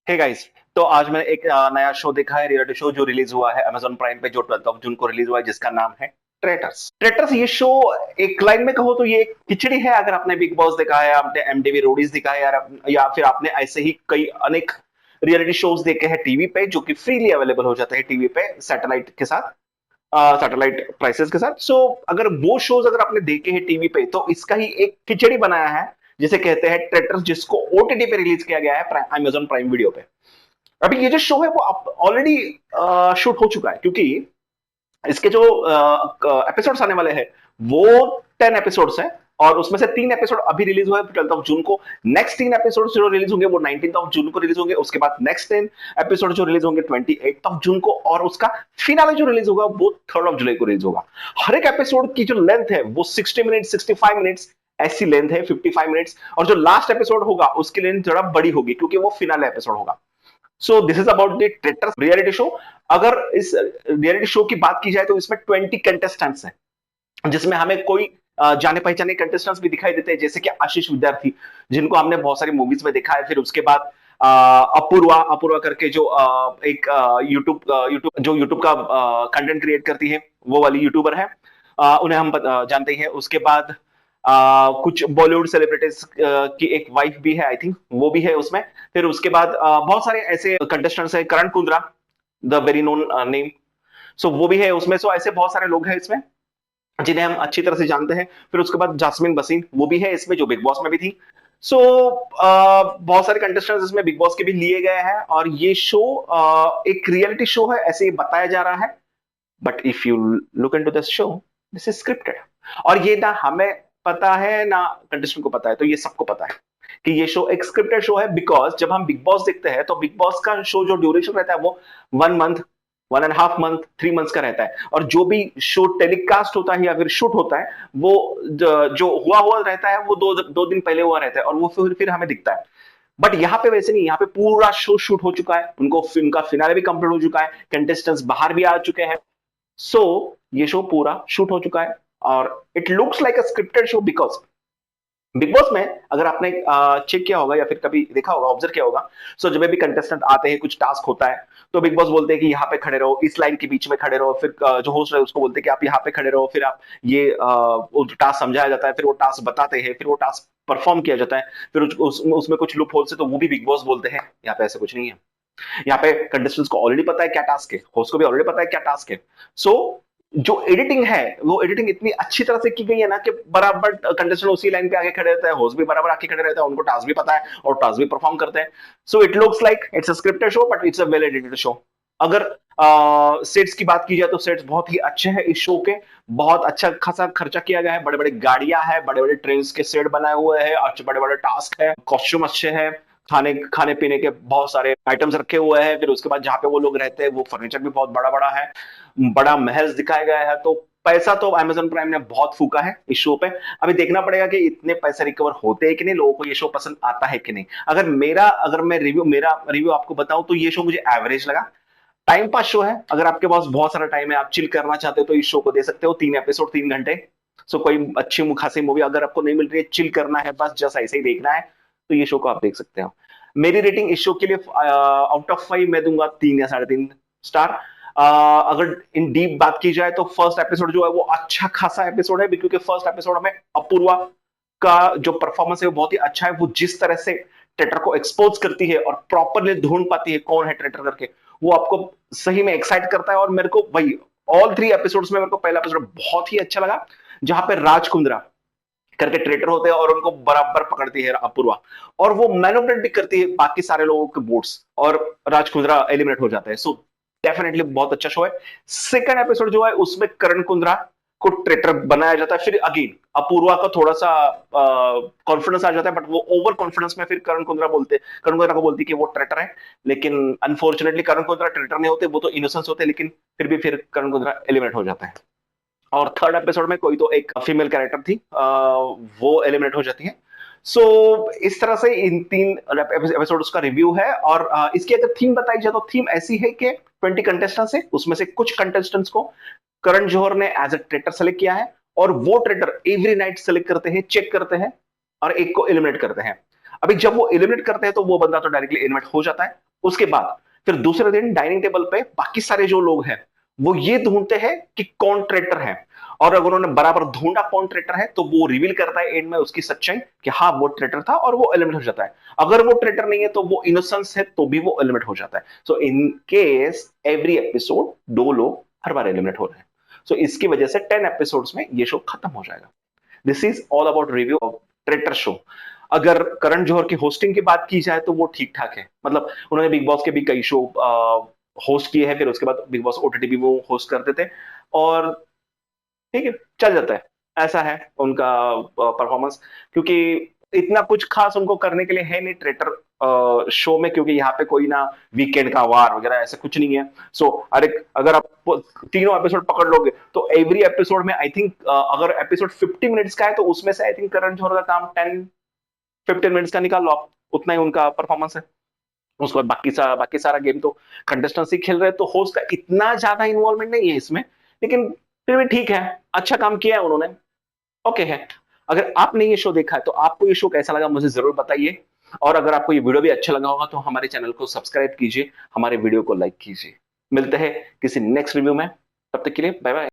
Hey guys. तो आज मैंने एक नया शो देखा है, रियलिटी शो जो रिलीज हुआ है अमेजॉन प्राइम पे, जो 12 जून को रिलीज हुआ है, जिसका नाम है ट्रेटर्स। ट्रेटर्स ये शो एक लाइन में कहो तो ये एक खिचड़ी है। अगर आपने बिग बॉस देखा है, आपने एमटीवी रोडीज देखा है, या फिर आपने ऐसे ही कई अनेक रियलिटी शोज देखे हैं टीवी पे, जो कि फ्रीली अवेलेबल हो जाते हैं टीवी पे सैटेलाइट के साथ, सैटेलाइट प्राइसेस के साथ। सो अगर वो शोज अगर आपने देखे हैं टीवी पे, तो इसका ही एक खिचड़ी बनाया है जिसे कहते हैं ट्रेटर्स, जिसको ओटीटी पे रिलीज किया गया है अमेजॉन प्राइम वीडियो पे। अभी ये जो शो है वो ऑलरेडी शूट हो चुका है, क्योंकि इसके जो एपिसोड्स आने वाले हैं वो 10 एपिसोड्स हैं, और उसमें से 3 एपिसोड अभी रिलीज हुए 12 जून को। नेक्स्ट 3 एपिसोड जो रिलीज होंगे वो 19 जून को रिलीज होंगे। उसके बाद नेक्स्ट 10 एपिसोड जो रिलीज होंगे 28 जून को, और उसका फिनाले जो रिलीज होगा वो 3 जुलाई को रिलीज होगा। हर एक एपिसोड की जो लेंथ है वो 60 मिनट 65 मिनट्स ऐसी लेंथ है, 55 मिनट्स। और जो लास्ट एपिसोड होगा उसकी लेंथ थोड़ा बड़ी होगी, क्योंकि वो फिनाले एपिसोड होगा। So this is about the traitors reality show. अगर इस रियलिटी शो की बात की जाए तो इसमें 20 कंटेस्टेंट्स हैं, जिसमें हमें कोई जाने पहचाने कंटेस्टेंट्स भी दिखाई देते हैं, जैसे कि आशीष विद्यार्थी, जिनको हमने बहुत सारी मूवीज में देखा है। फिर उसके बाद अपूर्वा अपूर्वा करके जो एक यूट्यूब का कंटेंट क्रिएट करती है, वो वाली यूट्यूबर है। उन्हें हम जानते ही हैं। उसके बाद कुछ बॉलीवुड सेलिब्रिटीज की एक वाइफ भी है, आई थिंक वो भी है उसमें। फिर उसके बाद बहुत सारे ऐसे कंटेस्टेंट्स हैं, Karan Kundra, the very known name, so वो भी है उसमें। सो ऐसे बहुत सारे लोग हैं इसमें जिन्हें हम अच्छी तरह से जानते हैं। फिर उसके बाद जास्मिन बसीन, वो भी है इसमें, जो बिग बॉस में भी थी। सो बहुत सारे कंटेस्टेंट्स इसमें बिग बॉस के भी लिए गए हैं, और ये शो एक रियलिटी शो है ऐसे ही बताया जा रहा है। But if you look into this show, this is scripted. और ये ना हमें पता है ना कंटेस्टेंट को पता है, तो ये सबको पता है कि ये शो एक स्क्रिप्टेड शो है। बिकॉज जब हम बिग बॉस देखते हैं तो बिग बॉस का शो जो ड्यूरेशन रहता है वो 1 मंथ, 1.5 मंथ, 3 मंथ्स का रहता है। और जो भी शो टेलीकास्ट होता है या फिर शूट होता है, वो जो हुआ हुआ रहता है वो दो दिन पहले हुआ रहता है, और वो फिर हमें दिखता है। बट यहाँ पे वैसे नहीं, यहाँ पे पूरा शो शूट हो चुका है, उनका फिनाले भी कंप्लीट हो चुका है, कंटेस्टेंट्स बाहर भी आ चुके हैं। सो ये शो पूरा शूट हो चुका है, और it looks like a scripted show. Because big boss में अगर आपने चेक किया होगा या फिर कभी देखा होगा, ऑब्जर्व किया होगा, सो जब भी कंटेस्टेंट आते हैं, कुछ टास्क होता है, तो बिग बॉस बोलते हैं कि यहाँ पे खड़े रहो, इस लाइन के बीच में खड़े रहो। फिर जो होस्ट है उसको बोलते हैं कि आप यहाँ पे खड़े रहो। फिर आप ये टास्क समझाया जाता है, फिर वो टास्क बताते हैं, फिर वो टास्क परफॉर्म किया जाता है। फिर उसमें कुछ लूप होल्स है, तो वो भी बिग बॉस बोलते हैं। यहाँ पे ऐसा कुछ नहीं है। यहाँ पे कंटेस्टेंट्स को ऑलरेडी पता है क्या टास्क है, होस्ट को भी ऑलरेडी पता है क्या टास्क है। सो जो एडिटिंग है, वो एडिटिंग इतनी अच्छी तरह से की गई है ना, कि बराबर कंटेस्टेंट उसी लाइन पे आगे खड़े रहता है, होस्ट भी बराबर आके खड़े रहता है, उनको टास्क भी पता है और टास्क भी परफॉर्म करते हैं। So it looks like it's a scripted show, but it's a well edited show. अगर सेट्स की बात की जाए तो सेट्स बहुत ही अच्छे हैं इस शो के। बहुत अच्छा खासा खर्चा किया गया है, बड़े बड़े गाड़ियां हैं, बड़े बड़े ट्रेन के सेट बनाए हुए हैं, अच्छे बड़े बड़े टास्क है, कॉस्ट्यूम अच्छे हैं, खाने खाने पीने के बहुत सारे आइटम्स रखे हुए हैं। फिर उसके बाद जहाँ पे वो लोग रहते हैं वो फर्नीचर भी बहुत बड़ा बड़ा है, बड़ा महल दिखाया गया है। तो पैसा तो अमेजन प्राइम ने बहुत फूका है इस शो पे। अभी देखना पड़ेगा कि इतने पैसे रिकवर होते हैं कि नहीं, लोगों को ये शो पसंद आता है कि नहीं। अगर मैं मेरा रिव्यू आपको बताऊं, तो ये शो मुझे एवरेज लगा। टाइम पास शो है, अगर आपके पास बहुत सारा टाइम है, आप चिल करना चाहते हो, तो इस शो को दे सकते हो। 3 एपिसोड 3 घंटे। सो कोई अच्छी खासी मूवी अगर आपको नहीं मिल रही है, चिल करना है बस, जस्ट ऐसे ही देखना है, तो ये शो को आप देख सकते हो। मेरी रेटिंग इस शो के लिए आउट ऑफ 5 मैं दूंगा 3 या 3.5 स्टार। अगर इन डीप बात की जाए तो फर्स्ट एपिसोड जो है वो अच्छा खासा एपिसोड है, क्योंकि फर्स्ट एपिसोड में अपूर्वा का जो परफॉर्मेंस है वो बहुत ही अच्छा है। वो जिस तरह से ट्रेटर को एक्सपोज करती है और प्रॉपरली ढूंढ पाती है कौन है ट्रेटर करके, वो आपको सही में एक्साइट करता है। और मेरे को भाई ऑल 3 एपिसोड्स में मेरे को पहला एपिसोड बहुत ही अच्छा लगा, जहां पे राज कुंद्रा करके ट्रेटर होते हैं और उनको बराबर पकड़ती है अपूर्वा, और वो मैनिपुलेट भी करती है बाकी सारे लोगों के वोट्स, और राज कुंद्रा एलिमिनेट हो जाता है। सो डेफिनेटली बहुत अच्छा शो है। सेकंड एपिसोड जो है उसमें करण कुंद्रा को ट्रेटर बनाया जाता है। फिर अगेन अपूर्वा का थोड़ा सा कॉन्फिडेंस आ जाता है, बट वो ओवर कॉन्फिडेंस में फिर करण कुंद्रा को बोलती है कि वो ट्रेटर है। लेकिन अनफॉर्चुनेटली करण कुंद्रा ट्रेटर नहीं होते, वो तो इनोसेंस होते हैं। लेकिन फिर करण कुंद्रा एलिमिनेट हो जाता है। और थर्ड एपिसोड में कोई तो एक फीमेल कैरेक्टर थी, वो एलिमिनेट हो जाती है। सो इस तरह से इन 3 एपिसोड्स का रिव्यू है। और इसकी अगर थीम बताई जाए तो थीम ऐसी है कि 20 कंटेस्टेंट्स है, उसमें से कुछ कंटेस्टेंट्स को करण जौहर ने एज अ ट्रेटर सेलेक्ट किया है, और वो ट्रेटर एवरी नाइट सेलेक्ट करते हैं, चेक करते हैं, और एक को एलिमिनेट करते हैं। अभी जब वो एलिमिनेट करते हैं तो वो बंदा तो डायरेक्टली एलिमिनेट हो जाता है, उसके बाद फिर दूसरे दिन डाइनिंग टेबल पे बाकी सारे जो लोग हैं वो ये ढूंढते हैं कि कौन ट्रेटर है, और अगर उन्होंने बराबर ढूंढा कौन ट्रेटर है तो वो रिवील करता है एंड में उसकी सच्चाई कि हाँ वो ट्रेटर था, और वो एलिमिनेट हो जाता है। अगर वो ट्रेटर नहीं है तो वो इनोसेंस है तो भी वो एलिमिनेट हो जाता है। सो इन केस एवरी एपिसोड दो लोग हर बार एलिमिनेट हो रहे हैं। सो इसकी वजह से 10 एपिसोड्स में ये शो खत्म हो जाएगा। This is all about review of traitor show. अगर करण जौहर की होस्टिंग की बात की जाए तो वो ठीक ठाक है, मतलब उन्होंने बिग बॉस के भी कई शो होस्ट किए हैं, फिर उसके बाद बिग बॉस ओटीटी भी वो होस्ट करते थे, और ठीक है चल जाता है, ऐसा है उनका परफॉर्मेंस। क्योंकि इतना कुछ खास उनको करने के लिए है नहीं ट्रेटर शो में, क्योंकि यहाँ पे कोई ना वीकेंड का वार वगैरह ऐसा कुछ नहीं है। सो अरे अगर आप तीनों एपिसोड पकड़ लोगे तो एवरी एपिसोड में आई थिंक अगर एपिसोड 50 मिनट्स का है तो उसमें से आई थिंक करण जौहर का काम 10-15 मिनट्स का निकाल लो आप, उतना ही उनका परफॉर्मेंस है। उसके बाद बाकी सारा गेम तो कंटेस्टेंसी खेल रहे हैं, तो होस्ट का इतना ज्यादा इन्वॉल्वमेंट नहीं है इसमें, लेकिन फिर भी ठीक है, अच्छा काम किया है उन्होंने, ओके है। अगर आपने ये शो देखा है तो आपको ये शो कैसा लगा मुझे जरूर बताइए, और अगर आपको ये वीडियो भी अच्छा लगा होगा तो हमारे चैनल को सब्सक्राइब कीजिए, हमारे वीडियो को लाइक कीजिए। मिलते हैं किसी नेक्स्ट रिव्यू में, तब तक के लिए बाय बाय।